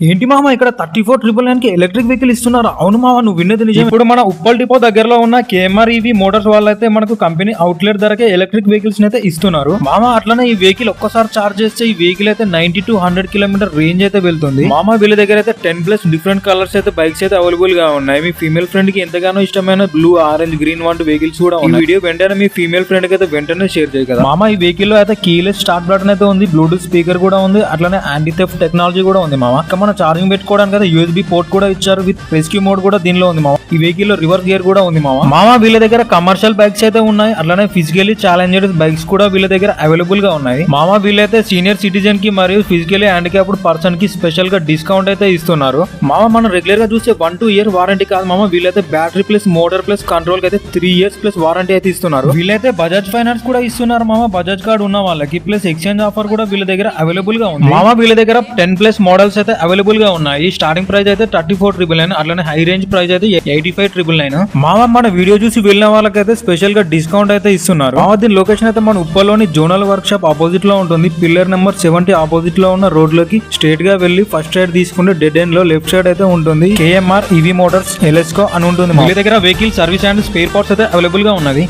ఏంటి మామ ఇక్కడ 34,999 కి ఎలక్ట్రిక్ వెహికల్ ఇస్తున్నారు? అవును మామ, నువ్వు విన్నది నిజం. ఇప్పుడు మన ఉప్పల్ డిపో దగ్గరలో ఉన్న కేఎంఆర్ ఈవీ మోటార్స్ వాళ్ళైతే మనకు కంపెనీ అవుట్లెట్ ధరకే ఎలక్ట్రిక్ వెహికల్స్ అయితే ఇస్తున్నారు మామ. అట్లనే ఈ వెహికల్ ఒక్కసారి చార్జ్ చేస్తే ఈ వెహికల్ అయితే 90 to 100 కిలోమీటర్ రేంజ్ అయితే వెళ్తుంది మామ. వీళ్ళ దగ్గర అయితే 10+ డిఫరెంట్ కలర్స్ అయితే బైక్స్ అయితే అవైలబుల్ గా ఉన్నాయి. మీ ఫీమేల్ ఫ్రెండ్ కి ఎంతగానో ఇష్టమైన బ్లూ, ఆరెంజ్, గ్రీన్ వంటి వెహికల్స్ కూడా ఉన్నాయి. వీడియో వెంటనే మీ ఫీమేల్ ఫ్రెండ్ కి అయితే వెంటనే షేర్ చేయ కదా మామ. ఈ వెహికల్ లో అయితే కీలెస్ స్టార్ట్ బటన్ అయితే ఉంది, బ్లూటూత్ స్పీకర్ కూడా ఉంది, అట్లనే యాంటీ థెఫ్ట్ టెక్నాలజీ కూడా ఉంది మామ. ఇంకా మన ఛార్జింగ్ పెట్టుకోవడానికి కదా యూఎస్బీ పోర్ట్ కూడా ఇచ్చారు, విత్ రెస్క్యూ మోడ్ కూడా దీనిలో ఉంది మామ. ఈ వెహికల్ లో రివర్స్ గేర్ కూడా ఉంది మామ. వీళ్ళ దగ్గర కమర్షియల్ బైక్స్ అయితే ఉన్నాయి, అట్లనే ఫిజికల్లీ ఛాలెంజెడ్ బైక్స్ కూడా వీళ్ళ దగ్గర అవైలబుల్ గా ఉన్నాయి మామ. వీళ్ళైతే సీనియర్ సిటిజన్ కి మరియు ఫిజికల్లీ హ్యాండిక్యాప్డ్ పర్సన్ కి స్పెషల్ గా డిస్కౌంట్ అయితే ఇస్తున్నారు మామ. మనం రెగ్యులర్ గా చూసే 1 to 2 year వారంటీ కాదు మామ. వీళ్ళైతే battery plus motor plus control కి అయితే 3 years ప్లస్ వారంటీ అయితే ఇస్తున్నారు. వీళ్ళైతే బజాజ్ ఫైనాన్స్ కూడా ఇస్తున్నారు మామ. బజాజ్ కార్డ్ ఉన్న వాళ్ళకి ప్లస్ ఎక్స్చేంజ్ ఆఫర్ కూడా వీళ్ళ దగ్గర అవైలబుల్ గా ఉంది మామ. వీళ్ళ దగ్గర 10+ మోడల్స్ అయితే అవైలబుల్ గా ఉన్నాయి. స్టార్టింగ్ ప్రైస్ అయితే 34,999, అట్లనే హై రేంజ్ ప్రైస్ అయితే 85,999 మామ. మన వీడియో చూసి వెళ్ళిన వాళ్ళకైతే స్పెషల్ గా డిస్కౌంట్ అయితే ఇస్తున్నారు మామ. దీని లొకేషన్ అయితే మన ఉప్పల్లోని జోనల్ వర్క్ షాప్ ఆపోజిట్ లో ఉంటుంది. పిల్లర్ నెంబర్ 70 ఆపోజిట్ లో ఉన్న రోడ్ లోకి స్ట్రేట్ గా వెళ్లి ఫస్ట్ రైడ్ తీసుకుంటే డెడ్ ఎండ్ లో లెఫ్ట్ సైడ్ అయితే ఉంటుంది కేఎంఆర్ ఈవీ మోటార్స్ ఎల్ఎస్కో అని ఉంటుంది. వీళ్ళ దగ్గర vehicle service and spare parts అయితే అవైలబుల్ గా ఉన్నది.